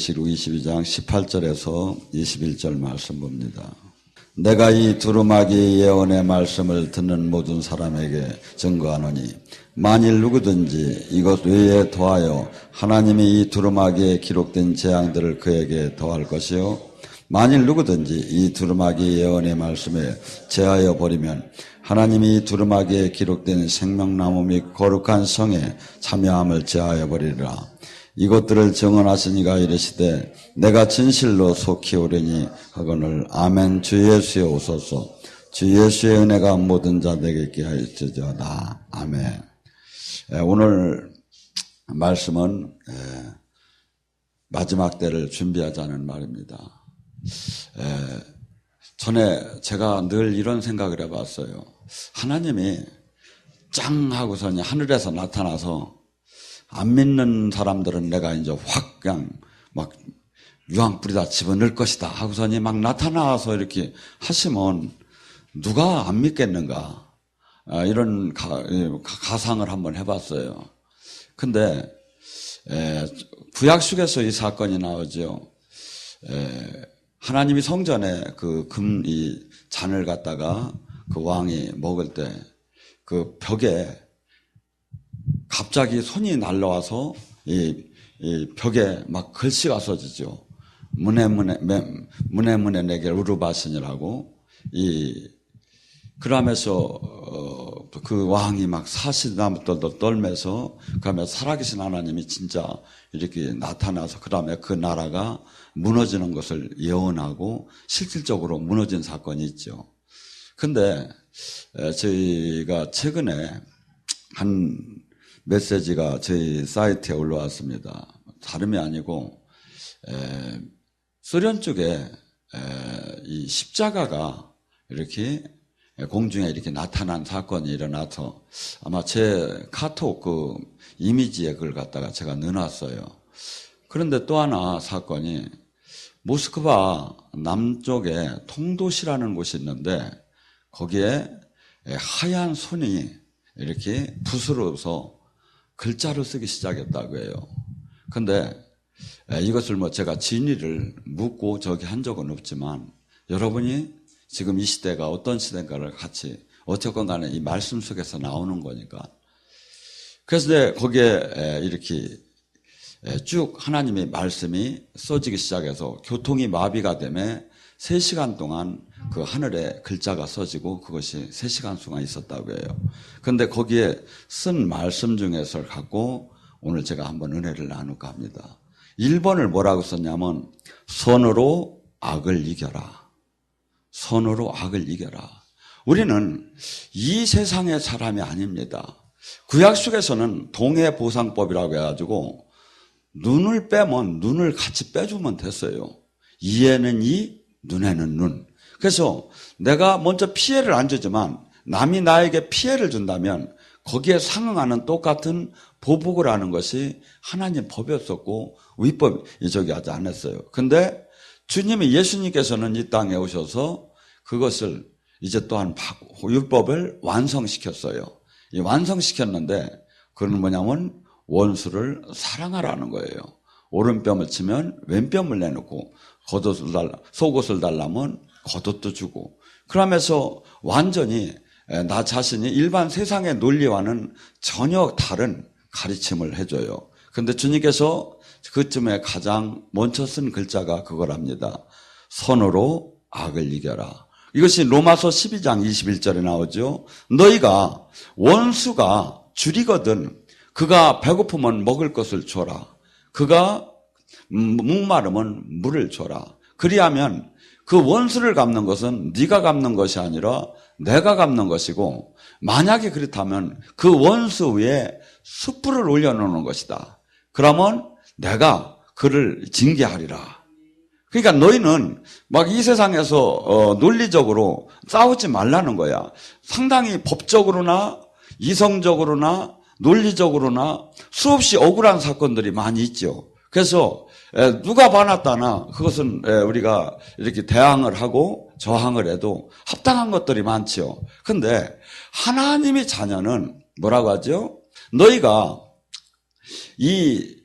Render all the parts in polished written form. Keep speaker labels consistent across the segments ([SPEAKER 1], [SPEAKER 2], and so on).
[SPEAKER 1] 계시록 22장 18절에서 21절 말씀 봅니다. 내가 이 두루마기 예언의 말씀을 듣는 모든 사람에게 증거하노니 만일 누구든지 이것 외에 더하여 하나님이 이 두루마기에 기록된 재앙들을 그에게 더할 것이요 만일 누구든지 이 두루마기 예언의 말씀에 제하여 버리면 하나님이 이 두루마기에 기록된 생명나무 및 거룩한 성에 참여함을 제하여 버리리라. 이것들을 증언하시니가 이르시되 내가 진실로 속히 오려니 하거늘 아멘. 주 예수여 오소서. 주 예수의 은혜가 모든 자들에게 있게 하여지어다. 아멘. 오늘 말씀은 마지막 때를 준비하자는 말입니다. 전에 제가 늘 이런 생각을 해봤어요. 하나님이 짱 하고서 하늘에서 나타나서 안 믿는 사람들은 내가 이제 확 그냥 막 유황 뿌리다 집어넣을 것이다 하고서니 막 나타나서 이렇게 하시면 누가 안 믿겠는가? 이런 가상을 한번 해봤어요. 근데 구약식에서 이 사건이 나오죠. 하나님이 성전에 이 잔을 갖다가 그 왕이 먹을 때 그 벽에 갑자기 손이 날라와서 이 벽에 막 글씨가 써지죠. 문에 내게 우르바신이라고. 그러면서 그 왕이 막 사시나무들도 떨면서 그다음에 살아계신 하나님이 진짜 이렇게 나타나서 그다음에 그 나라가 무너지는 것을 예언하고 실질적으로 무너진 사건이 있죠. 근데 저희가 최근에 한 메시지가 저희 사이트에 올라왔습니다. 다름이 아니고 소련 쪽에 이 십자가가 이렇게 공중에 이렇게 나타난 사건이 일어나서 아마 제 카톡 그 이미지에 그걸 갖다가 제가 넣어놨어요. 그런데 또 하나 사건이 모스크바 남쪽에 통도시라는 곳이 있는데 거기에 하얀 손이 이렇게 붓으로서 글자를 쓰기 시작했다고 해요. 근데 이것을 제가 진위를 묻고 저기 한 적은 없지만 여러분이 지금 이 시대가 어떤 시대인가를 같이 어쨌건 간에 이 말씀 속에서 나오는 거니까. 그래서 거기에 이렇게 쭉 하나님의 말씀이 써지기 시작해서 교통이 마비가 되면 3시간 동안 그 하늘에 글자가 써지고 그것이 3시간 동안 있었다고 해요. 그런데 거기에 쓴 말씀 중에서 갖고 오늘 제가 한번 은혜를 나눌까 합니다. 1번을 뭐라고 썼냐면 선으로 악을 이겨라. 선으로 악을 이겨라. 우리는 이 세상의 사람이 아닙니다. 구약 속에서는 동해보상법이라고 해가지고 눈을 빼면 눈을 같이 빼주면 됐어요. 이에는 이, 눈에는 눈. 그래서 내가 먼저 피해를 안 주지만 남이 나에게 피해를 준다면 거기에 상응하는 똑같은 보복을 하는 것이 하나님 법이었었고 위법이 저기 하지 않았어요. 근데 주님이 예수님께서는 이 땅에 오셔서 그것을 이제 또한 율법을 완성시켰어요. 이 완성시켰는데 그건 뭐냐면 원수를 사랑하라는 거예요. 오른뺨을 치면 왼뺨을 내놓고 속옷을 달라면 겉옷도 주고 그러면서 완전히 나 자신이 일반 세상의 논리와는 전혀 다른 가르침을 해줘요. 그런데 주님께서 그쯤에 가장 먼저 쓴 글자가 그거랍니다. 선으로 악을 이겨라. 이것이 로마서 12장 21절에 나오죠. 너희가 원수가 줄이거든 그가 배고프면 먹을 것을 줘라. 그가 목마르면 물을 줘라. 그리하면 그 원수를 갚는 것은 네가 갚는 것이 아니라 내가 갚는 것이고 만약에 그렇다면 그 원수 위에 숯불을 올려놓는 것이다. 그러면 내가 그를 징계하리라. 그러니까 너희는 막 이 세상에서 논리적으로 싸우지 말라는 거야. 상당히 법적으로나 이성적으로나 논리적으로나 수없이 억울한 사건들이 많이 있죠. 그래서 누가 화났다나 그것은 우리가 이렇게 대항을 하고 저항을 해도 합당한 것들이 많죠. 그런데 하나님의 자녀는 뭐라고 하죠? 너희가 이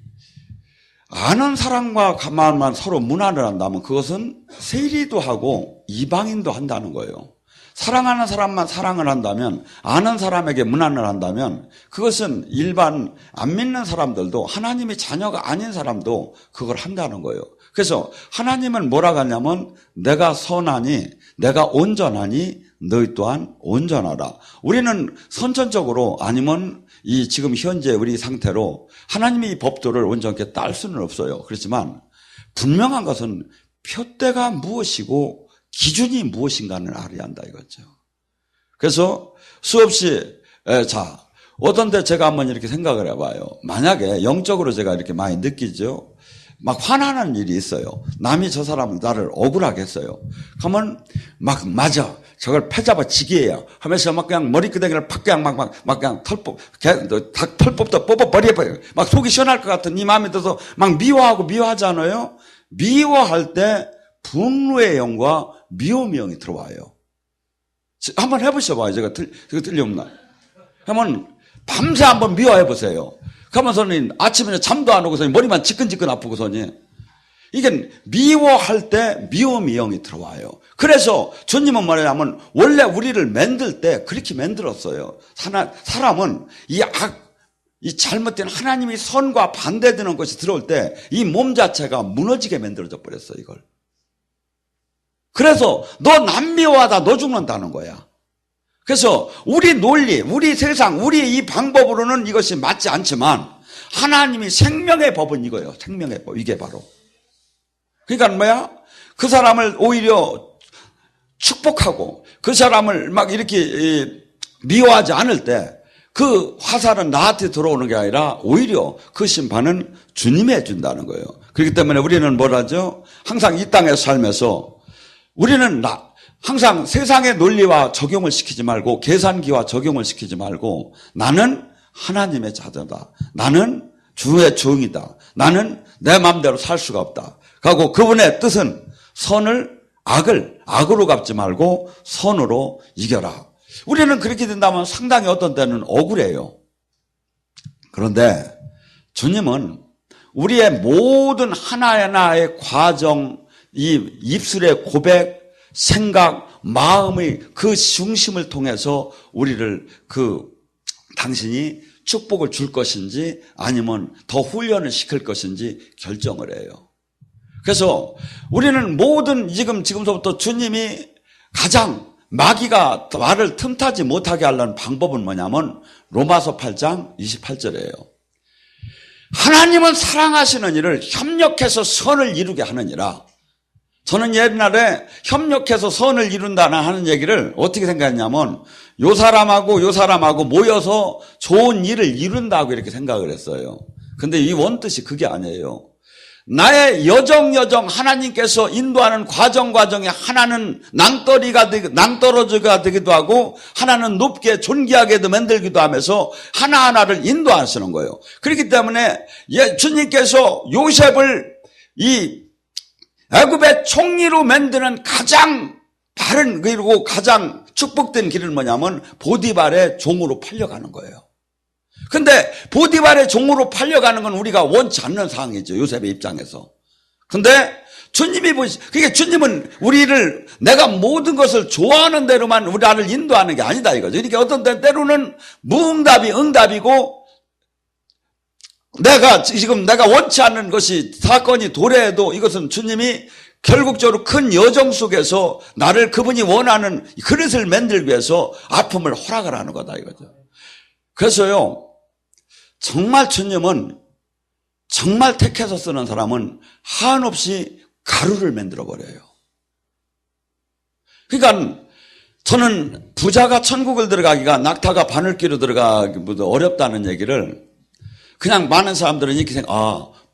[SPEAKER 1] 아는 사람과 가만만 서로 문화를 한다면 그것은 세리도 하고 이방인도 한다는 거예요. 사랑하는 사람만 사랑을 한다면, 아는 사람에게 문안을 한다면 그것은 일반 안 믿는 사람들도, 하나님의 자녀가 아닌 사람도 그걸 한다는 거예요. 그래서 하나님은 뭐라고 하냐면 내가 선하니, 내가 온전하니 너희 또한 온전하라. 우리는 선천적으로 아니면 이 지금 현재 우리 상태로 하나님의 이 법도를 온전하게 딸 수는 없어요. 그렇지만 분명한 것은 표대가 무엇이고 기준이 무엇인가를 알아야 한다 이거죠. 그래서 수없이 어떤 데 제가 한번 이렇게 생각을 해봐요. 만약에 영적으로 제가 이렇게 많이 느끼죠. 막 화나는 일이 있어요. 남이 저 사람을 나를 억울하게 했어요. 그러면 막 맞아. 저걸 패잡아 지게야 하면서 막 그냥 머리끄댕이를 팍 그냥 막 그냥 털법도 뽑아버려요. 막 속이 시원할 것 같은 이 마음이 들어서 막 미워하잖아요. 미워할 때 분노의 영과 미움의 영이 들어와요. 한번 해보셔봐요. 제가 틀림없나. 한번 밤새 한번 미워해보세요. 그러면서는 아침에 잠도 안 오고서 머리만 지끈지끈 아프고서니 이게 미워할 때 미움의 영이 들어와요. 그래서 주님은 뭐냐면 원래 우리를 만들 때 그렇게 만들었어요. 사람은 이 잘못된 하나님의 선과 반대되는 것이 들어올 때 이 몸 자체가 무너지게 만들어져 버렸어요. 이걸. 그래서 너 남 미워하다 너 죽는다는 거야. 그래서 우리 논리, 우리 세상, 우리 이 방법으로는 이것이 맞지 않지만 하나님이 생명의 법은 이거예요. 생명의 법. 이게 바로. 그러니까 뭐야? 그 사람을 오히려 축복하고 그 사람을 막 이렇게 미워하지 않을 때 그 화살은 나한테 들어오는 게 아니라 오히려 그 심판은 주님이 해준다는 거예요. 그렇기 때문에 우리는 뭐라죠? 항상 이 땅에서 살면서 우리는 항상 세상의 논리와 적용을 시키지 말고 계산기와 적용을 시키지 말고 나는 하나님의 자녀다. 나는 주의 종이다. 나는 내 마음대로 살 수가 없다. 그리고 그분의 뜻은 악으로 갚지 말고 선으로 이겨라. 우리는 그렇게 된다면 상당히 어떤 때는 억울해요. 그런데 주님은 우리의 모든 하나하나의 과정, 이 입술의 고백, 생각, 마음의 그 중심을 통해서 우리를 당신이 축복을 줄 것인지 아니면 더 훈련을 시킬 것인지 결정을 해요. 그래서 우리는 지금서부터 주님이 가장 마귀가 말을 틈타지 못하게 하려는 방법은 뭐냐면 로마서 8장 28절이에요. 하나님은 사랑하시는 이를 협력해서 선을 이루게 하느니라. 저는 옛날에 협력해서 선을 이룬다는 하는 얘기를 어떻게 생각했냐면 요 사람하고 모여서 좋은 일을 이룬다고 이렇게 생각을 했어요. 근데 이 원뜻이 그게 아니에요. 나의 여정 하나님께서 인도하는 과정에 하나는 낭떠러지가 되기도 하고 하나는 높게 존귀하게도 만들기도 하면서 하나하나를 인도하시는 거예요. 그렇기 때문에 주님께서 요셉을 이 애굽의 총리로 만드는 가장 바른 그리고 가장 축복된 길은 뭐냐면 보디발의 종으로 팔려가는 거예요. 근데 보디발의 종으로 팔려가는 건 우리가 원치 않는 상황이죠. 요셉의 입장에서. 근데 그러니까 주님은 내가 모든 것을 좋아하는 대로만 우리를 인도하는 게 아니다 이거죠. 그러니까 어떤 때로는 무응답이 응답이고 내가 원치 않는 것이 사건이 도래해도 이것은 주님이 결국적으로 큰 여정 속에서 그분이 원하는 그릇을 만들기 위해서 아픔을 허락을 하는 거다 이거죠. 그래서요, 정말 주님은 정말 택해서 쓰는 사람은 한없이 가루를 만들어 버려요. 그러니까 저는 부자가 천국을 들어가기가 낙타가 바늘귀로 들어가기보다 어렵다는 얘기를 그냥 많은 사람들은 이렇게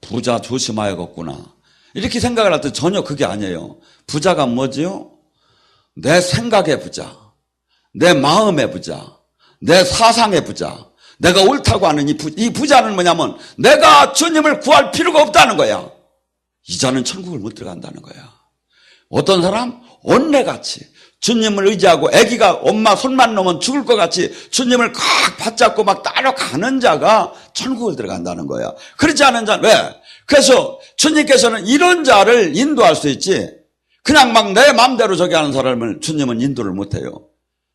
[SPEAKER 1] 부자 조심해야겠구나 이렇게 생각을 할 때 전혀 그게 아니에요. 부자가 뭐지요? 내 생각의 부자, 내 마음의 부자, 내 사상의 부자, 내가 옳다고 하는 이 부자는 뭐냐면 내가 주님을 구할 필요가 없다는 거야. 이 자는 천국을 못 들어간다는 거야. 어떤 사람? 언내같이 주님을 의지하고 아기가 엄마 손만 놓으면 죽을 것 같이 주님을 꽉 받잡고 막 따라가는 자가 천국을 들어간다는 거야. 그렇지 않은 자는 왜? 그래서 주님께서는 이런 자를 인도할 수 있지, 그냥 막 내 마음대로 저기 하는 사람을 주님은 인도를 못해요.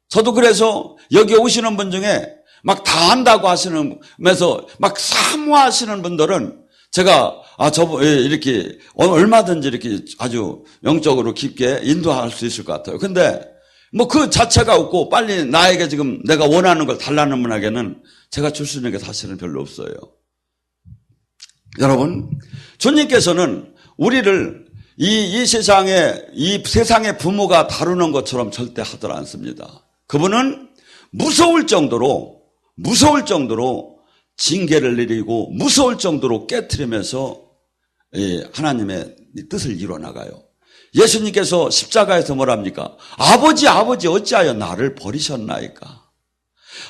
[SPEAKER 1] 저도 그래서 여기 오시는 분 중에 막 다 한다고 하시면서 막 사모하시는 분들은 제가 이렇게 얼마든지 이렇게 아주 영적으로 깊게 인도할 수 있을 것 같아요. 근데 뭐 그 자체가 없고 빨리 나에게 지금 내가 원하는 걸 달라는 분에게는 제가 줄 수 있는 게 사실은 별로 없어요. 여러분, 주님께서는 우리를 이 세상의 부모가 다루는 것처럼 절대 하들 않습니다. 그분은 무서울 정도로 징계를 내리고 무서울 정도로 깨트리면서 하나님의 뜻을 이뤄나가요. 예수님께서 십자가에서 뭐랍니까? 아버지 어찌하여 나를 버리셨나이까?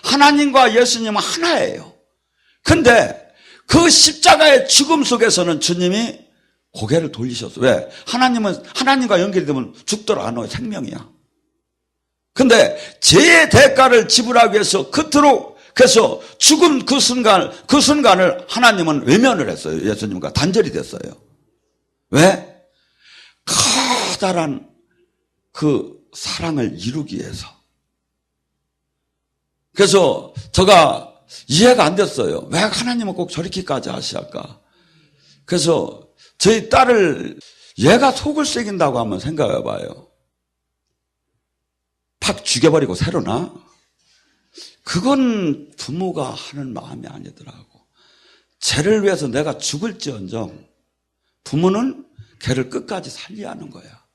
[SPEAKER 1] 하나님과 예수님은 하나예요. 근데 그 십자가의 죽음 속에서는 주님이 고개를 돌리셨어요. 왜? 하나님과 연결이 되면 죽더라 안 와요. 생명이야. 근데 죄의 대가를 지불하기 위해서 그토록, 그래서 죽은 그 순간을 하나님은 외면을 했어요. 예수님과 단절이 됐어요. 왜? 커다란 그 사랑을 이루기 위해서. 그래서 제가 이해가 안 됐어요. 왜 하나님은 꼭 저렇게까지 하실까? 그래서 저희 딸을 얘가 속을 새긴다고 한번 생각해 봐요. 팍 죽여버리고 새로 나? 그건 부모가 하는 마음이 아니더라고. 쟤를 위해서 내가 죽을지언정 부모는 걔를 끝까지 살려야 하는 거야.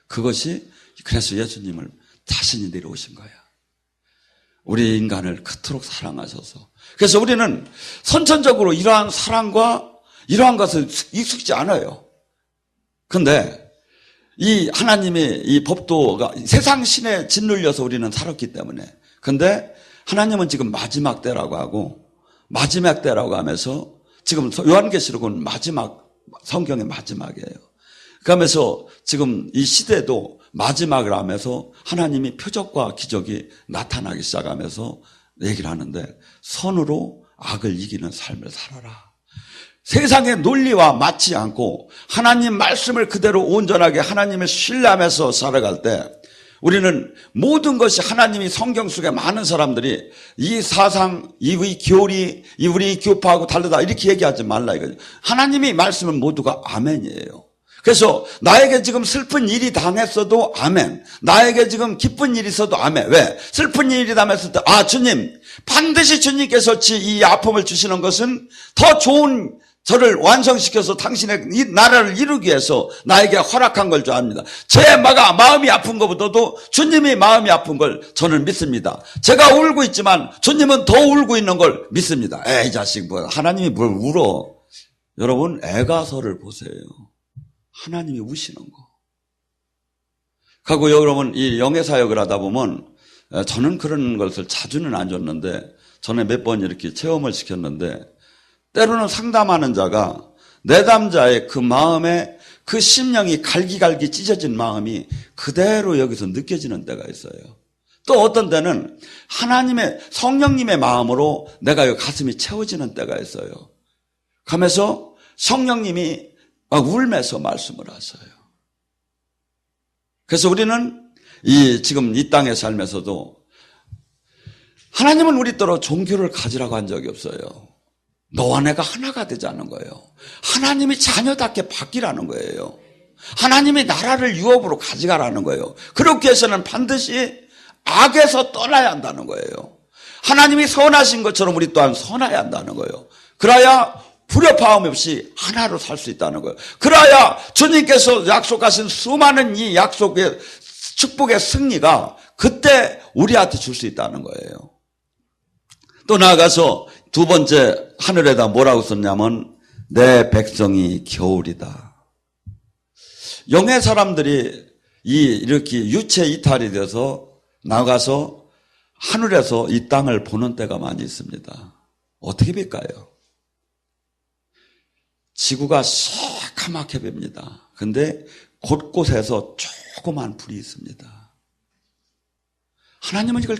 [SPEAKER 1] 그것이 그래서 예수님을 자신이 내려오신 거야. 우리 인간을 그토록 사랑하셔서. 그래서 우리는 선천적으로 이러한 사랑과 이러한 것을 익숙지 않아요. 근데 이 하나님의 이 법도가 세상 신에 짓눌려서 우리는 살았기 때문에. 근데 하나님은 지금 마지막 때라고 하면서 지금 요한계시록은 성경의 마지막이에요. 그러면서 지금 이 시대도 마지막을 하면서 하나님이 표적과 기적이 나타나기 시작하면서 얘기를 하는데, 선으로 악을 이기는 삶을 살아라. 세상의 논리와 맞지 않고 하나님 말씀을 그대로 온전하게 하나님을 신뢰하면서 살아갈 때 우리는 모든 것이 하나님이 성경 속에 많은 사람들이 이 사상, 이 교리, 우리 교파하고 다르다 이렇게 얘기하지 말라 이거죠. 하나님이 말씀은 모두가 아멘이에요. 그래서 나에게 지금 슬픈 일이 당했어도 아멘. 나에게 지금 기쁜 일이 있어도 아멘. 왜? 슬픈 일이 당했을 때 주님 반드시 주님께서 이 아픔을 주시는 것은 더 좋은 저를 완성시켜서 당신의 이 나라를 이루기 위해서 나에게 허락한 걸 줄 압니다. 제 마음이 아픈 것보다도 주님이 마음이 아픈 걸 저는 믿습니다. 제가 울고 있지만 주님은 더 울고 있는 걸 믿습니다. 이 자식 하나님이 뭘 울어. 여러분 애가서를 보세요. 하나님이 우시는 거. 하고 여러분 이 영예사역을 하다 보면 저는 그런 것을 자주는 안 줬는데 전에 몇 번 이렇게 체험을 시켰는데 때로는 상담하는 자가 내담자의 그 마음에 그 심령이 갈기갈기 찢어진 마음이 그대로 여기서 느껴지는 때가 있어요. 또 어떤 때는 하나님의 성령님의 마음으로 내가 가슴이 채워지는 때가 있어요. 그러면서 성령님이 막 울면서 말씀을 하세요. 그래서 우리는 지금 이 땅에 살면서도 하나님은 우리더러 종교를 가지라고 한 적이 없어요. 너와 내가 하나가 되자는 거예요. 하나님이 자녀답게 바뀌라는 거예요. 하나님이 나라를 유업으로 가져가라는 거예요. 그렇게 해서는 반드시 악에서 떠나야 한다는 거예요. 하나님이 선하신 것처럼 우리 또한 선해야 한다는 거예요. 그래야 불협화음 없이 하나로 살 수 있다는 거예요. 그래야 주님께서 약속하신 수많은 이 약속의 축복의 승리가 그때 우리한테 줄 수 있다는 거예요. 또 나아가서 두 번째 하늘에다 뭐라고 썼냐면 내 백성이 겨울이다. 영의 사람들이 이렇게 유체 이탈이 돼서 나가서 하늘에서 이 땅을 보는 때가 많이 있습니다. 어떻게 될까요? 지구가 새카맣게 봅니다. 근데 곳곳에서 조그만 불이 있습니다. 하나님은 이걸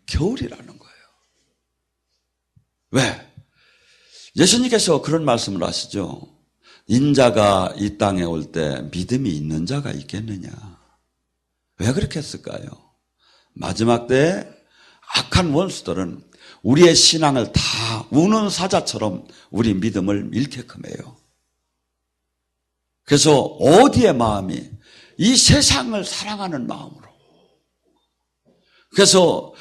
[SPEAKER 1] 겨울이라는 거예요. 왜? 예수님께서 그런 말씀을 하시죠. 인자가 이 땅에 올 때 믿음이 있는 자가 있겠느냐? 왜 그렇게 했을까요? 마지막 때에 악한 원수들은 우리의 신앙을 다 우는 사자처럼 우리 믿음을 잃게끔 해요. 그래서 어디의 마음이? 이 세상을 사랑하는 마음으로. 그래서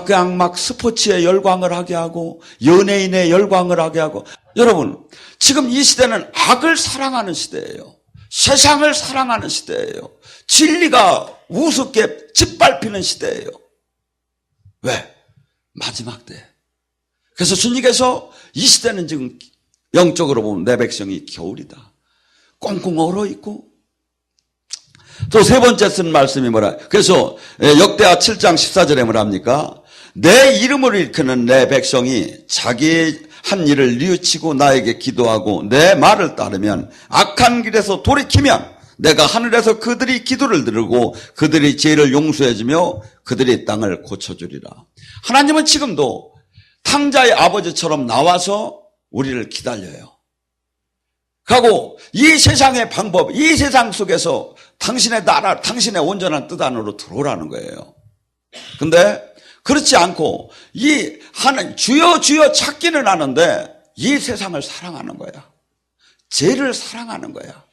[SPEAKER 1] 그냥 스포츠에 열광을 하게 하고 연예인에 열광을 하게 하고. 여러분, 지금 이 시대는 악을 사랑하는 시대예요. 세상을 사랑하는 시대예요. 진리가 우습게 짓밟히는 시대예요. 왜? 마지막 때. 그래서 주님께서 이 시대는 지금 영적으로 보면 내 백성이 겨울이다. 꽁꽁 얼어있고. 또 세 번째 쓴 말씀이 뭐라? 그래서 역대하 7장 14절에 뭐랍니까? 내 이름을 일컫는 내 백성이 자기 한 일을 뉘우치고 나에게 기도하고 내 말을 따르면 악한 길에서 돌이키면 내가 하늘에서 그들이 기도를 들으고 그들이 죄를 용서해주며 그들의 땅을 고쳐주리라. 하나님은 지금도 탕자의 아버지처럼 나와서 우리를 기다려요. 하고 이 세상의 방법, 이 세상 속에서 당신의 나라, 당신의 온전한 뜻 안으로 들어오라는 거예요. 근데 그렇지 않고 이 하는 주여 주여 찾기는 하는데 이 세상을 사랑하는 거야. 죄를 사랑하는 거야.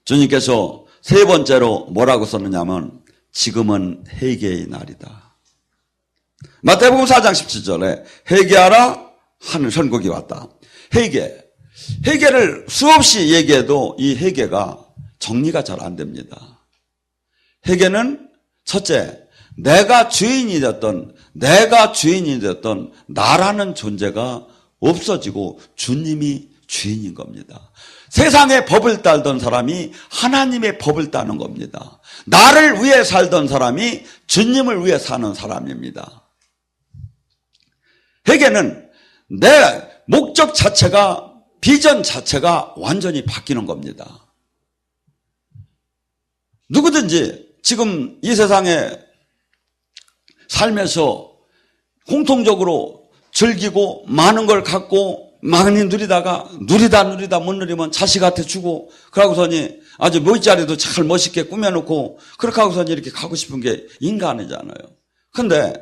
[SPEAKER 1] 주님께서 세 번째로 뭐라고 썼느냐면 지금은 회개의 날이다. 마태복음 4장 17절에 회개하라 하는 선곡이 왔다. 회개를 수없이 얘기해도 이 회개가 정리가 잘 안 됩니다. 회개는 첫째, 내가 주인이 됐던 나라는 존재가 없어지고 주님이 주인인 겁니다. 세상의 법을 따르던 사람이 하나님의 법을 따르는 겁니다. 나를 위해 살던 사람이 주님을 위해 사는 사람입니다. 회개는 내 목적 자체가, 비전 자체가 완전히 바뀌는 겁니다. 누구든지 지금 이 세상에 살면서 공통적으로 즐기고 많은 걸 갖고 많이 누리다가 누리다 못 누리면 자식한테 주고 그러고서니 아주 멋자리도 잘 멋있게 꾸며놓고 그렇게 하고서니 이렇게 가고 싶은 게 인간이잖아요. 근데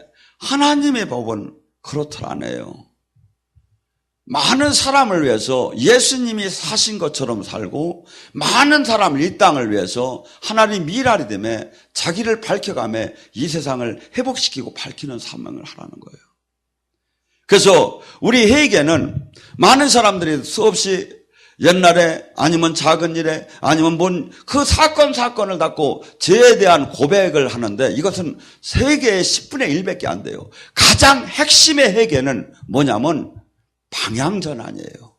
[SPEAKER 1] 하나님의 법은 그렇더라네요. 많은 사람을 위해서 예수님이 사신 것처럼 살고 많은 사람을 이 땅을 위해서 하나님 미랄이 되매 자기를 밝혀가며 이 세상을 회복시키고 밝히는 사명을 하라는 거예요. 그래서 우리 회개는 많은 사람들이 수없이 옛날에 아니면 작은 일에 아니면 뭔 그 사건을 갖고 죄에 대한 고백을 하는데 이것은 세계의 10분의 1밖에 안 돼요. 가장 핵심의 회개는 뭐냐면 방향전환이에요.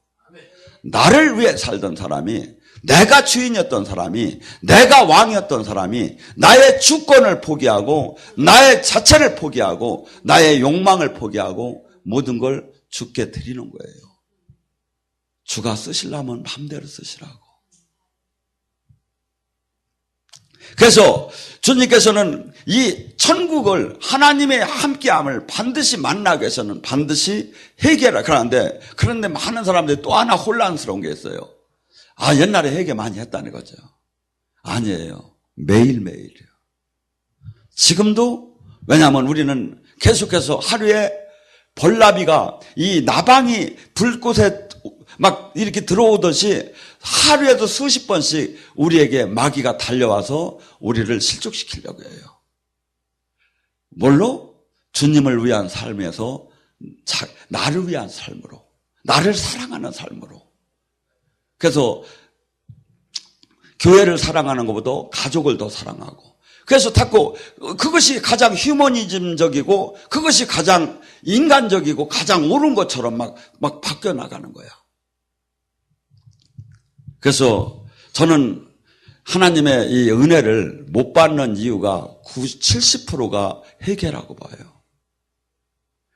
[SPEAKER 1] 나를 위해 살던 사람이, 내가 주인이었던 사람이, 내가 왕이었던 사람이 나의 주권을 포기하고 나의 자체를 포기하고 나의 욕망을 포기하고 모든 걸 주께 드리는 거예요. 주가 쓰시려면 마음대로 쓰시라고. 그래서 주님께서는 이 천국을 하나님의 함께함을 반드시 만나기 위해서는 반드시 회개라 그러는데 그런데 많은 사람들이 또 하나 혼란스러운 게 있어요. 아, 옛날에 회개 많이 했다는 거죠. 아니에요. 매일매일이요. 지금도 왜냐하면 우리는 계속해서 하루에 벌나비가 이 나방이 불꽃에 막 이렇게 들어오듯이 하루에도 수십 번씩 우리에게 마귀가 달려와서 우리를 실족시키려고 해요. 뭘로? 주님을 위한 삶에서 나를 위한 삶으로, 나를 사랑하는 삶으로. 그래서 교회를 사랑하는 것보다 가족을 더 사랑하고 그래서 자꾸 그것이 가장 휴머니즘적이고 그것이 가장 인간적이고 가장 옳은 것처럼 막 바뀌어 나가는 거야. 그래서 저는 하나님의 이 은혜를 못 받는 이유가 70%가 회개라고 봐요.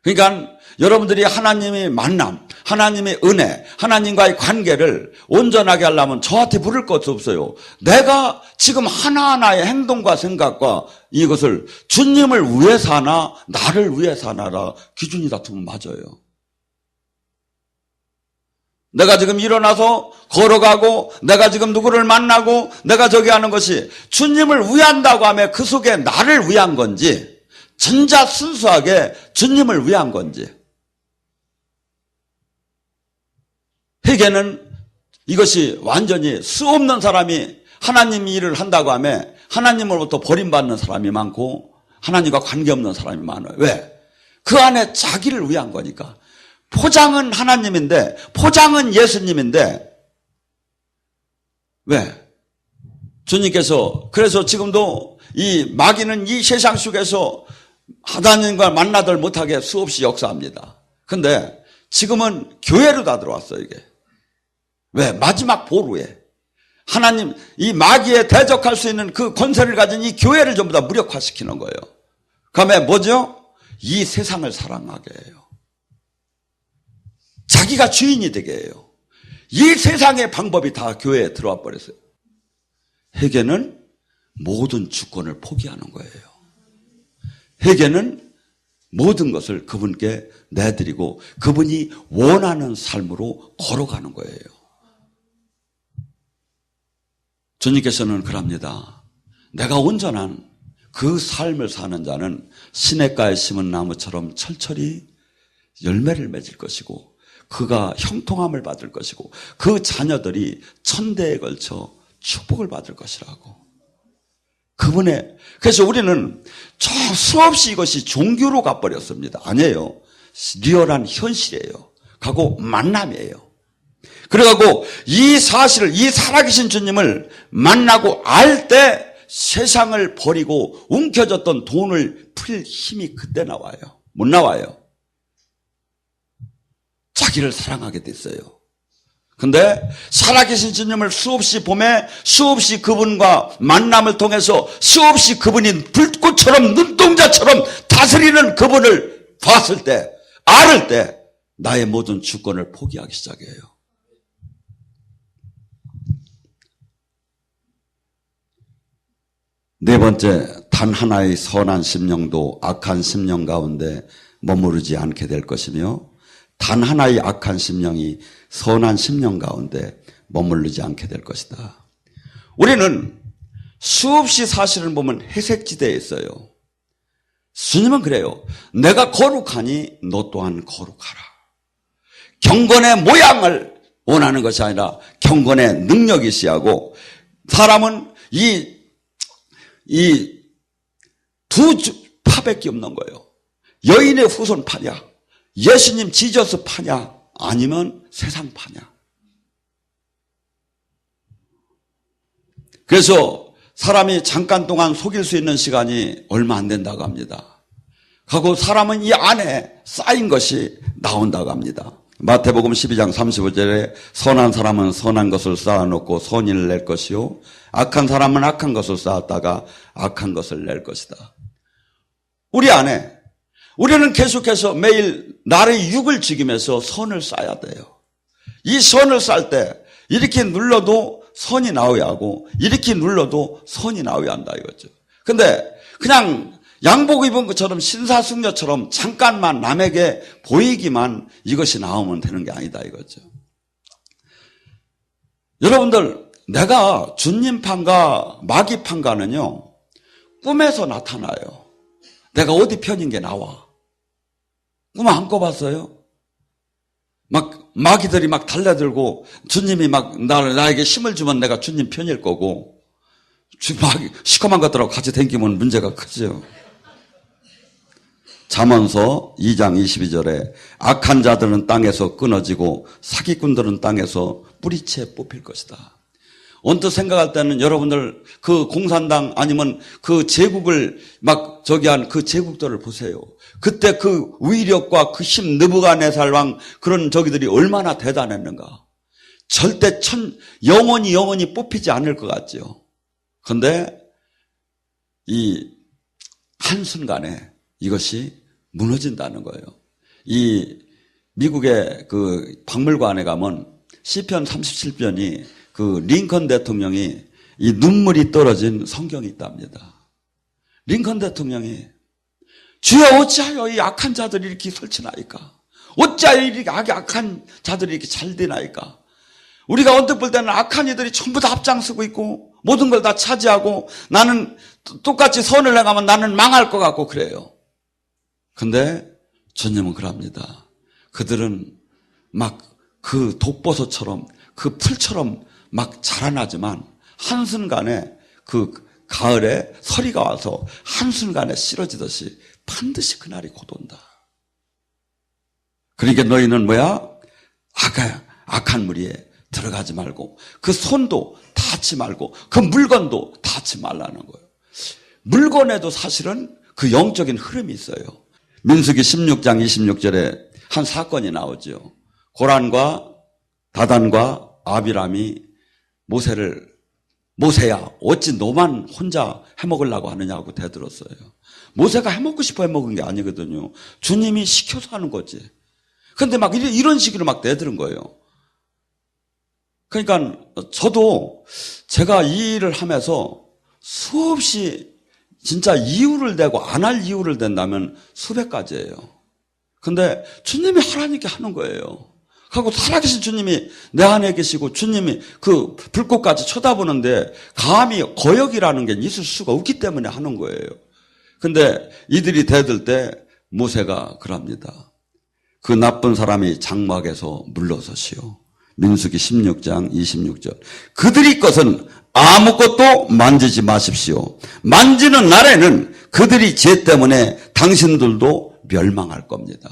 [SPEAKER 1] 그러니까 여러분들이 하나님의 만남, 하나님의 은혜, 하나님과의 관계를 온전하게 하려면 저한테 물을 것도 없어요. 내가 지금 하나하나의 행동과 생각과 이것을 주님을 위해 사나 나를 위해 사나라 기준이 다투면 맞아요. 내가 지금 일어나서 걸어가고 내가 지금 누구를 만나고 내가 저기 하는 것이 주님을 위한다고 하면 그 속에 나를 위한 건지 진짜 순수하게 주님을 위한 건지. 회개는 이것이 완전히 수없는 사람이 하나님 일을 한다고 하면 하나님으로부터 버림받는 사람이 많고 하나님과 관계없는 사람이 많아요. 왜? 그 안에 자기를 위한 거니까. 포장은 하나님인데 포장은 예수님인데 왜? 주님께서 그래서 지금도 이 마귀는 이 세상 속에서 하나님과 만나들 못하게 수없이 역사합니다. 근데 지금은 교회로 다 들어왔어요 이게. 왜? 마지막 보루에 하나님 이 마귀에 대적할 수 있는 그 권세를 가진 이 교회를 전부 다 무력화시키는 거예요. 그다음에 뭐죠? 이 세상을 사랑하게 해요. 자기가 주인이 되게 해요. 이 세상의 방법이 다 교회에 들어와 버렸어요. 회개는 모든 주권을 포기하는 거예요. 회개는 모든 것을 그분께 내드리고 그분이 원하는 삶으로 걸어가는 거예요. 주님께서는 그럽니다. 내가 온전한 그 삶을 사는 자는 시냇가에 심은 나무처럼 철철이 열매를 맺을 것이고 그가 형통함을 받을 것이고 그 자녀들이 천대에 걸쳐 축복을 받을 것이라고. 그분의 그래서 우리는 저 수없이 이것이 종교로 가버렸습니다. 아니에요. 리얼한 현실이에요. 가고 만남이에요. 그래가고 이 사실을 이 살아계신 주님을 만나고 알 때 세상을 버리고 움켜졌던 돈을 풀 힘이 그때 나와요. 못 나와요. 자기를 사랑하게 됐어요. 근데 살아계신 주님을 수없이 보매 수없이 그분과 만남을 통해서 수없이 그분이 불꽃처럼 눈동자처럼 다스리는 그분을 봤을 때 알을 때 나의 모든 주권을 포기하기 시작해요. 네 번째, 단 하나의 선한 심령도 악한 심령 가운데 머무르지 않게 될 것이며 단 하나의 악한 심령이 선한 심령 가운데 머무르지 않게 될 것이다. 우리는 수없이 사실을 보면 회색지대에 있어요. 주님은 그래요. 내가 거룩하니 너 또한 거룩하라. 경건의 모양을 원하는 것이 아니라 경건의 능력이 시하고 사람은 이 두 파밖에 없는 거예요. 여인의 후손 파냐, 예수님 지저스 파냐, 아니면 세상 파냐. 그래서 사람이 잠깐 동안 속일 수 있는 시간이 얼마 안 된다고 합니다. 하고 사람은 이 안에 쌓인 것이 나온다고 합니다. 마태복음 12장 35절에 선한 사람은 선한 것을 쌓아놓고 선의를 낼 것이요 악한 사람은 악한 것을 쌓았다가 악한 것을 낼 것이다. 우리 안에 우리는 계속해서 매일 나의 육을 죽이면서 선을 쌓아야 돼요. 이 선을 쌓을 때 이렇게 눌러도 선이 나와야 하고 이렇게 눌러도 선이 나와야 한다 이거죠. 근데 그냥 양복 입은 것처럼 신사숙녀처럼 잠깐만 남에게 보이기만 이것이 나오면 되는 게 아니다 이거죠. 여러분들 내가 주님 판가 마귀 판가는요 꿈에서 나타나요. 내가 어디 편인 게 나와. 꿈 안 꿔봤어요? 막 마귀들이 막 달려들고 주님이 막 나에게 힘을 주면 내가 주님 편일 거고 마귀 시커먼 것들하고 같이 다니면 문제가 크죠. 잠언서 2장 22절에 악한 자들은 땅에서 끊어지고 사기꾼들은 땅에서 뿌리채 뽑힐 것이다. 언뜻 생각할 때는 여러분들 그 공산당 아니면 그 제국을 막 저기 한 그 제국들을 보세요. 그때 그 위력과 그 힘 느부갓네살 왕 그런 저기들이 얼마나 대단했는가. 절대 영원히 뽑히지 않을 것 같죠. 그런데 이 한순간에 이것이 무너진다는 거예요. 이 미국의 그 박물관에 가면 시편 37편이 그 링컨 대통령이 이 눈물이 떨어진 성경이 있답니다. 링컨 대통령이 주여 어찌하여 이 악한 자들이 이렇게 설치나이까? 어찌하여 이렇게 악한 자들이 이렇게 잘 되나이까? 우리가 언뜻 볼 때는 악한 이들이 전부 다 앞장서고 있고 모든 걸 다 차지하고 나는 똑같이 선을 행하면 나는 망할 것 같고 그래요. 근데 주님은 그럽니다. 그들은 막 그 독버섯처럼 그 풀처럼 막 자라나지만 한순간에 그 가을에 서리가 와서 한순간에 쓰러지듯이 반드시 그날이 곧 온다. 그러니까 너희는 뭐야? 악한 무리에 들어가지 말고 그 손도 닿지 말고 그 물건도 닿지 말라는 거예요. 물건에도 사실은 그 영적인 흐름이 있어요. 민수기 16장 26절에 한 사건이 나오죠. 고란과 다단과 아비람이 모세야 어찌 너만 혼자 해먹으려고 하느냐고 대들었어요. 모세가 해먹고 싶어 해먹은 게 아니거든요. 주님이 시켜서 하는 거지. 근데 막 이런 식으로 막 대들은 거예요. 그러니까 저도 제가 이 일을 하면서 수없이 진짜 이유를 대고 안 할 이유를 댄다면 수백 가지예요. 근데 주님이 하라니까 하는 거예요. 하고 살아계신 주님이 내 안에 계시고 주님이 그 불꽃까지 쳐다보는데 감히 거역이라는 게 있을 수가 없기 때문에 하는 거예요. 근데 이들이 대들 때 모세가 그럽니다. 그 나쁜 사람이 장막에서 물러서시오. 민수기 16장 26절. 그들이 것은 아무것도 만지지 마십시오. 만지는 날에는 그들이 죄 때문에 당신들도 멸망할 겁니다.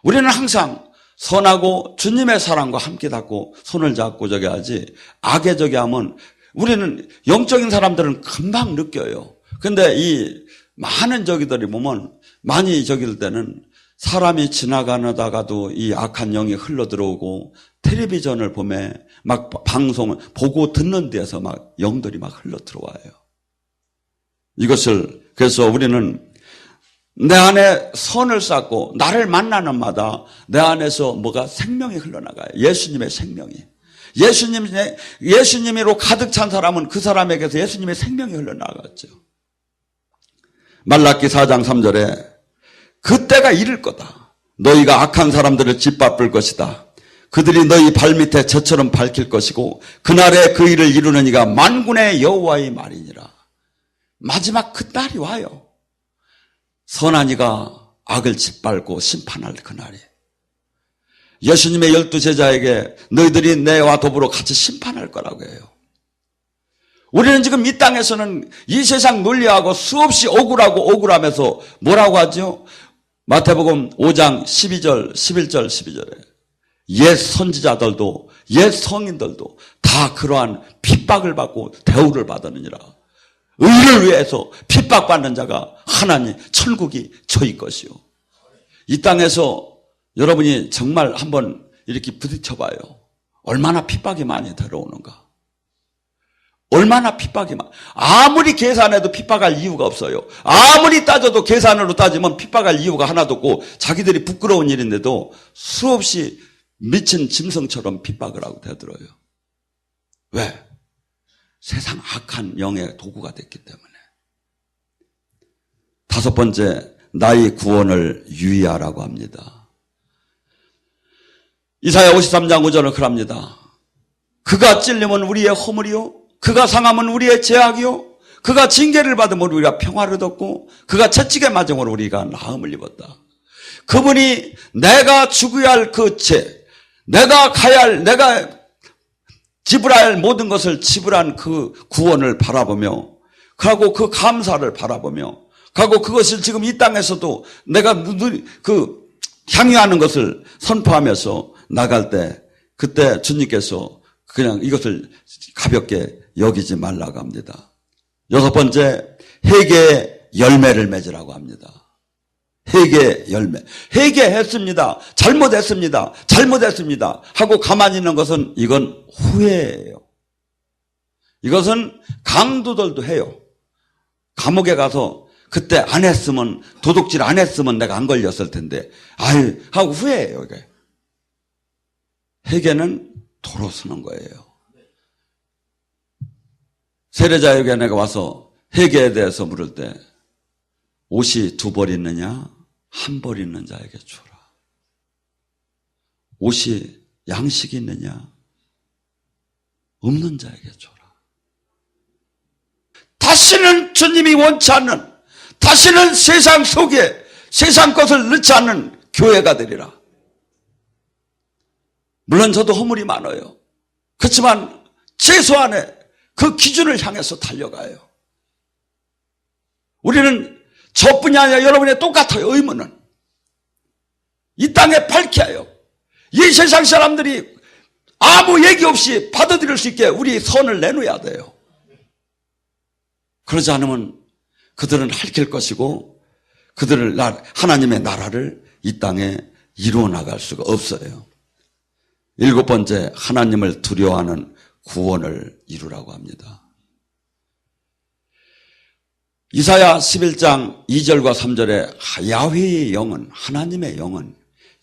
[SPEAKER 1] 우리는 항상 선하고 주님의 사랑과 함께 닿고 손을 잡고 저기 하지 악에 저기 하면 우리는 영적인 사람들은 금방 느껴요. 근데 이 많은 저기들이 보면 많이 저기일 때는 사람이 지나가다가도 이 악한 영이 흘러 들어오고 텔레비전을 보면 막 방송을 보고 듣는 데서 막 영들이 막 흘러 들어와요. 이것을 그래서 우리는 내 안에 선을 쌓고 나를 만나는 마다 내 안에서 뭐가 생명이 흘러나가요. 예수님의 생명이. 예수님으로 가득 찬 사람은 그 사람에게서 예수님의 생명이 흘러나갔죠. 말라기 4장 3절에 그때가 이를 거다. 너희가 악한 사람들을 짓밟을 것이다. 그들이 너희 발밑에 젖처럼 밝힐 것이고 그날에 그 일을 이루는 이가 만군의 여호와의 말이니라. 마지막 그 날이 와요. 선한 이가 악을 짓밟고 심판할 그날이. 예수님의 12제자에게 너희들이 내와 더불어 같이 심판할 거라고 해요. 우리는 지금 이 땅에서는 이 세상 논리하고 수없이 억울하면서 뭐라고 하죠? 마태복음 5장 12절, 11절, 12절에 옛 선지자들도 옛 성인들도 다 그러한 핍박을 받고 대우를 받았느니라. 의를 위해서 핍박받는 자가 하나님 천국이 저희 것이요. 이 땅에서 여러분이 정말 한번 이렇게 부딪혀봐요. 얼마나 핍박이 많이 들어오는가. 얼마나 핍박이 많아. 아무리 계산해도 핍박할 이유가 없어요. 아무리 따져도 계산으로 따지면 핍박할 이유가 하나도 없고 자기들이 부끄러운 일인데도 수없이 미친 짐승처럼 핍박을 하고 대들어요. 왜? 세상 악한 영의 도구가 됐기 때문에. 다섯 번째, 나의 구원을 유의하라고 합니다. 이사야 53장 5절을 그럽니다. 그가 찔리면 우리의 허물이요 그가 상하면 우리의 죄악이요 그가 징계를 받으면 우리가 평화를 얻었고 그가 채찍에 맞음으로 우리가 나음을 입었다. 그분이 내가 죽어야 할 그 죄, 내가 가야 할, 내가 지불해야 할 모든 것을 지불한 그 구원을 바라보며 그하고 그 감사를 바라보며 그하고 그것을 지금 이 땅에서도 내가 그 향유하는 것을 선포하면서 나갈 때 그때 주님께서 그냥 이것을 가볍게 여기지 말라고 합니다. 여섯 번째, 회개의 열매를 맺으라고 합니다. 회개의 열매. 회개했습니다. 잘못했습니다. 하고 가만히 있는 것은 이건 후회예요. 이것은 강도들도 해요. 감옥에 가서 그때 안 했으면, 도둑질 안 했으면 내가 안 걸렸을 텐데, 아유, 하고 후회해요, 이게. 회개는 도로 쓰는 거예요. 세례자에게 내가 와서 회개에 대해서 물을 때 옷이 두 벌 있느냐? 한 벌 있는 자에게 주라. 옷이 양식이 있느냐? 없는 자에게 줘라. 다시는 주님이 원치 않는, 다시는 세상 속에 세상 것을 넣지 않는 교회가 되리라. 물론 저도 허물이 많아요. 그렇지만 최소한의 그 기준을 향해서 달려가요. 우리는 저뿐이 아니라 여러분의 똑같아요. 의무는 이 땅에 밝혀요. 이 세상 사람들이 아무 얘기 없이 받아들일 수 있게 우리 선을 내놓아야 돼요. 그러지 않으면 그들은 핥힐 것이고 그들을 하나님의 나라를 이 땅에 이루어 나갈 수가 없어요. 7번째, 하나님을 두려워하는 구원을 이루라고 합니다. 이사야 11장 2절과 3절에 야훼의 영은, 하나님의 영은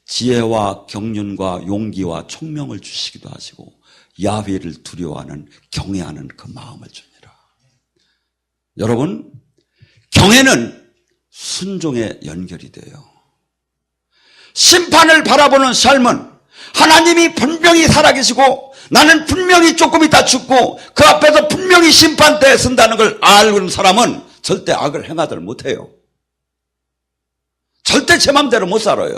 [SPEAKER 1] 지혜와 경륜과 용기와 총명을 주시기도 하시고 야훼를 두려워하는, 경외하는 그 마음을 줍니다. 여러분, 경외는 순종에 연결이 돼요. 심판을 바라보는 삶은 하나님이 분명히 살아계시고 나는 분명히 조금 있다 죽고 그 앞에서 분명히 심판대에 선다는 걸 알는 사람은 절대 악을 행하들 못해요. 절대 제 맘대로 못 살아요.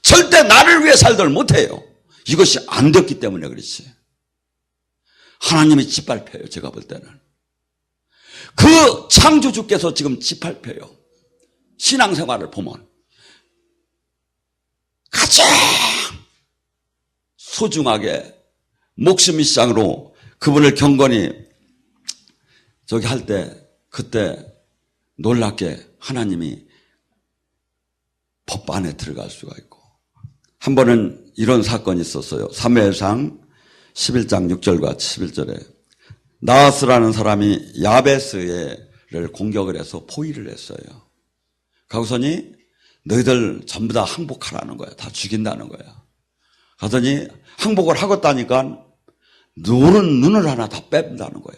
[SPEAKER 1] 절대 나를 위해 살들 못해요. 이것이 안 됐기 때문에 그렇지. 하나님이 짓밟혀요. 제가 볼 때는. 그 창조주께서 지금 짓밟혀요. 신앙생활을 보면 가장 소중하게 목숨 이상으로 그분을 경건히 저기 할 때 그때 놀랍게 하나님이 법 안에 들어갈 수가 있고, 한 번은 이런 사건이 있었어요. 사무엘상 11장 6절과 11절에 나하스라는 사람이 야베스를 공격을 해서 포위를 했어요. 가고서니 너희들 전부 다 항복하라는 거야. 다 죽인다는 거야. 가더니 항복을 하겠다니까 눈을 하나 다 뺀다는 거야.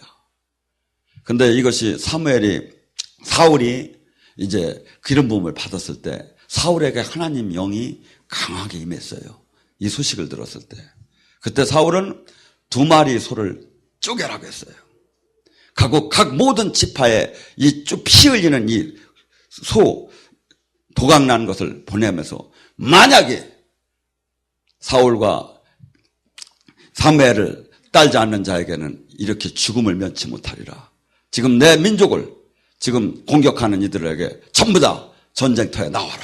[SPEAKER 1] 근데 이것이 사울이 이제 기름 부음을 받았을 때 사울에게 하나님 영이 강하게 임했어요. 이 소식을 들었을 때. 그때 사울은 2마리 소를 쪼개라고 했어요. 각 모든 지파에 이 쭉 피 흘리는 이 소 도각난 것을 보내면서 만약에 사울과 사무엘을 따르지 않는 자에게는 이렇게 죽음을 면치 못하리라. 지금 내 민족을 지금 공격하는 이들에게 전부 다 전쟁터에 나와라.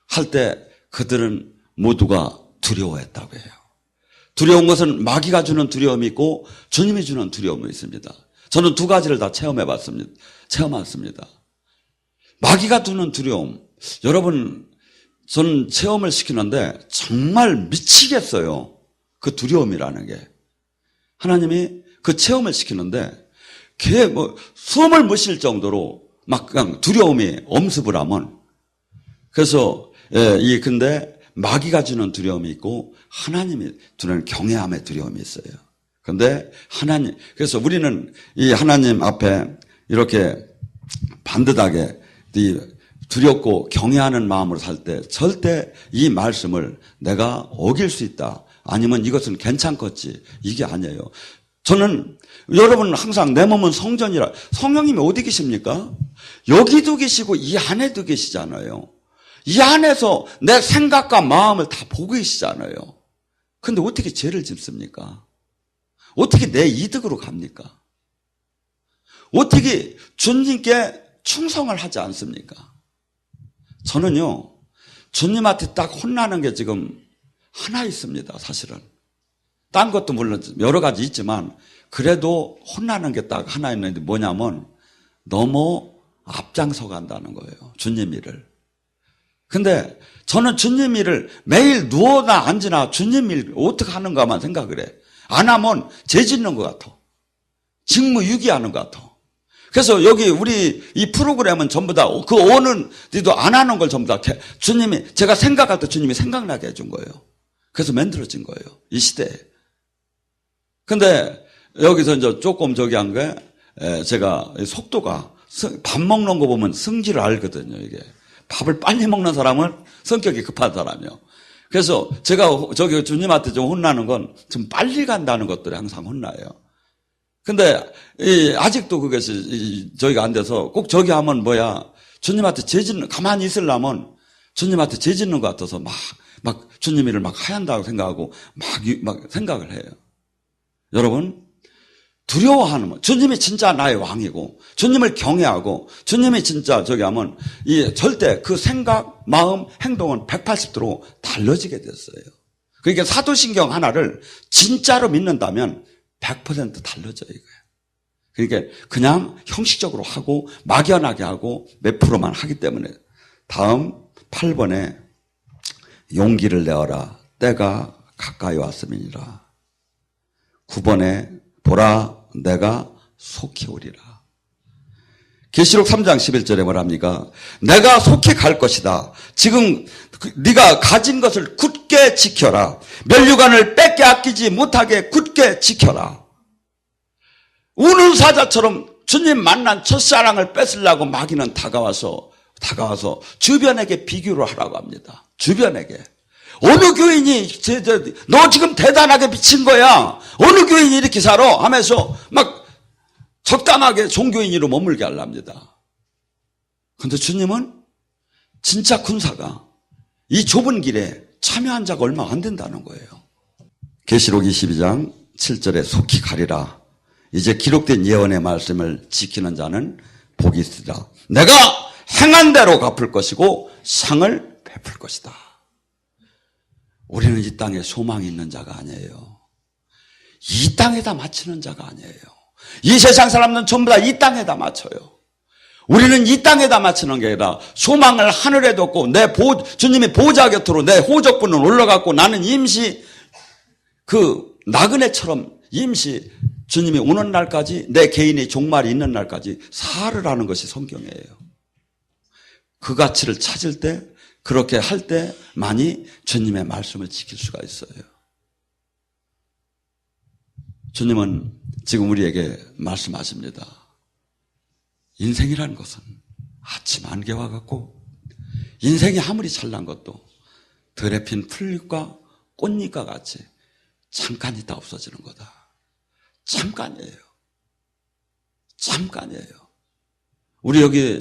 [SPEAKER 1] 할 때 그들은 모두가 두려워했다고 해요. 두려운 것은 마귀가 주는 두려움이 있고 주님이 주는 두려움이 있습니다. 저는 2가지를 다 체험했습니다. 마귀가 주는 두려움. 여러분, 저는 체험을 시키는데 정말 미치겠어요. 그 두려움이라는 게. 하나님이 그 체험을 시키는데 숨을 못 쉴 정도로 막 그냥 두려움이 엄습을 하면, 그래서 근데 마귀가 주는 두려움이 있고 하나님이 주는 경외함의 두려움이 있어요. 근데 그래서 우리는 이 하나님 앞에 이렇게 반듯하게 두렵고 경외하는 마음으로 살 때 절대 이 말씀을 내가 어길 수 있다, 아니면 이것은 괜찮겠지, 이게 아니에요. 저는 여러분 항상 내 몸은 성전이라, 성령님이 어디 계십니까? 여기도 계시고 이 안에도 계시잖아요. 이 안에서 내 생각과 마음을 다 보고 계시잖아요. 근데 어떻게 죄를 짓습니까? 어떻게 내 이득으로 갑니까? 어떻게 주님께 충성을 하지 않습니까? 저는요, 주님한테 딱 혼나는 게 지금 하나 있습니다, 사실은. 딴 것도 물론 여러 가지 있지만 그래도 혼나는 게 딱 하나 있는데 뭐냐면 너무 앞장서 간다는 거예요. 주님 일을. 근데 저는 주님 일을 매일 누워나 앉으나 주님 일 어떻게 하는가만 생각을 해. 안 하면 죄 짓는 것 같아. 직무유기하는 것 같아. 그래서 여기 우리 이 프로그램은 전부 다 그 어느 데도 안 하는 걸 전부 다 주님이, 제가 생각할 때 주님이 생각나게 해준 거예요. 그래서 만들어진 거예요, 이 시대에. 근데 여기서 이제 조금 저기 한 게, 제가 속도가, 밥 먹는 거 보면 성질을 알거든요, 이게. 밥을 빨리 먹는 사람은 성격이 급한 사람이요. 그래서 제가 저기 주님한테 좀 혼나는 건 좀 빨리 간다는 것들이 항상 혼나요. 근데 아직도 그것이 저희가 안 돼서 꼭 저기 하면 주님한테 죄짓는, 가만히 있으려면 주님한테 죄짓는 것 같아서 막 주님이를 막 하얀다고 생각하고 막 생각을 해요. 여러분, 두려워하는 것. 주님이 진짜 나의 왕이고, 주님을 경외하고, 주님이 진짜 저기 하면, 절대 그 생각, 마음, 행동은 180도로 달라지게 됐어요. 그러니까 사도신경 하나를 진짜로 믿는다면 100% 달라져요, 이거예요. 그러니까 그냥 형식적으로 하고, 막연하게 하고, 몇 프로만 하기 때문에. 다음 8번에 용기를 내어라. 때가 가까이 왔음이니라. 9번에 보라 내가 속히 오리라. 계시록 3장 11절에 뭐랍니까? 내가 속히 갈 것이다. 지금 네가 가진 것을 굳게 지켜라. 면류관을 뺏게 아끼지 못하게 굳게 지켜라. 우는 사자처럼 주님 만난 첫사랑을 뺏으려고 마귀는 다가와서 주변에게 비교를 하라고 합니다. 주변에게. 어느 교인이 너 지금 대단하게 미친 거야. 어느 교인이 이렇게 살아 하면서 막 적당하게 종교인으로 머물게 하랍니다. 그런데 주님은 진짜 군사가 이 좁은 길에 참여한 자가 얼마 안 된다는 거예요. 계시록 22장 7절에 속히 가리라. 이제 기록된 예언의 말씀을 지키는 자는 복이 있으리라. 내가 행한 대로 갚을 것이고 상을 베풀 것이다. 우리는 이 땅에 소망이 있는 자가 아니에요. 이 땅에다 맞추는 자가 아니에요. 이 세상 사람들은 전부 다 이 땅에다 맞춰요. 우리는 이 땅에다 맞추는 게 아니라 소망을 하늘에 뒀고 주님의 보좌 곁으로 내 호적분은 올라갔고 나는 임시 나그네처럼 임시 주님이 오는 날까지 내 개인의 종말이 있는 날까지 살으라는 것이 성경이에요. 그 가치를 찾을 때 그렇게 할 때만이 주님의 말씀을 지킬 수가 있어요. 주님은 지금 우리에게 말씀하십니다. 인생이라는 것은 아침 안개와 같고 인생이 아무리 잘난 것도 들에 핀 풀잎과 꽃잎과 같이 잠깐 있다 없어지는 거다. 잠깐이에요. 잠깐이에요.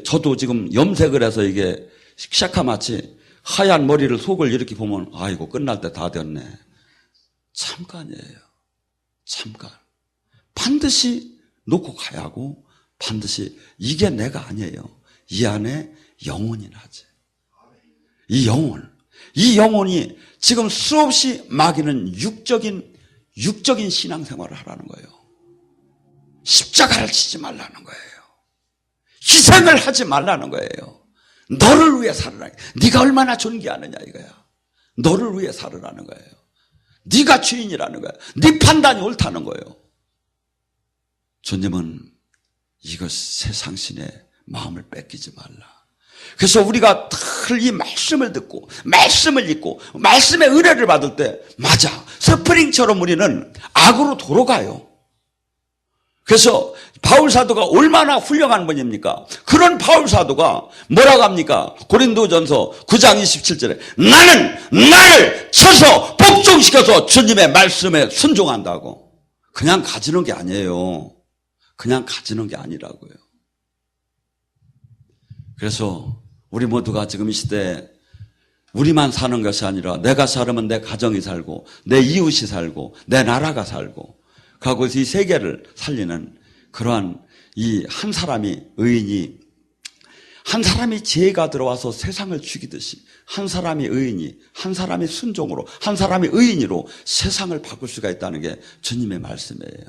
[SPEAKER 1] 저도 지금 염색을 해서 이게 시카마치 하얀 머리를 속을 이렇게 보면 아이고 끝날 때 다 됐네. 잠깐이에요. 잠깐. 반드시 놓고 가야 하고 반드시 이게 내가 아니에요. 이 안에 영혼이 나지. 이 영혼이 지금 수없이 마귀는 육적인 신앙생활을 하라는 거예요. 십자가를 지지 말라는 거예요. 희생을 하지 말라는 거예요. 너를 위해 살으라. 네가 얼마나 존귀하느냐 이거야. 너를 위해 살으라는 거예요. 네가 주인이라는 거야. 네 판단이 옳다는 거예요. 주님은 이것 세상신의 마음을 뺏기지 말라. 그래서 우리가 늘 이 말씀을 듣고 말씀을 읽고 말씀의 은혜를 받을 때 맞아. 스프링처럼 우리는 악으로 돌아가요. 그래서 바울사도가 얼마나 훌륭한 분입니까? 그런 바울사도가 뭐라고 합니까? 고린도전서 9장 27절에 나를 쳐서 복종시켜서 주님의 말씀에 순종한다고. 그냥 가지는 게 아니에요. 그냥 가지는 게 아니라고요. 그래서 우리 모두가 지금 이 시대에 우리만 사는 것이 아니라 내가 살면 내 가정이 살고 내 이웃이 살고 내 나라가 살고 그리고 이 세계를 살리는 그러한 이 한 사람이 의인이 한 사람이 지혜가 들어와서 세상을 죽이듯이 한 사람이 의인이 한 사람이 순종으로 한 사람이 의인으로 세상을 바꿀 수가 있다는 게 주님의 말씀이에요.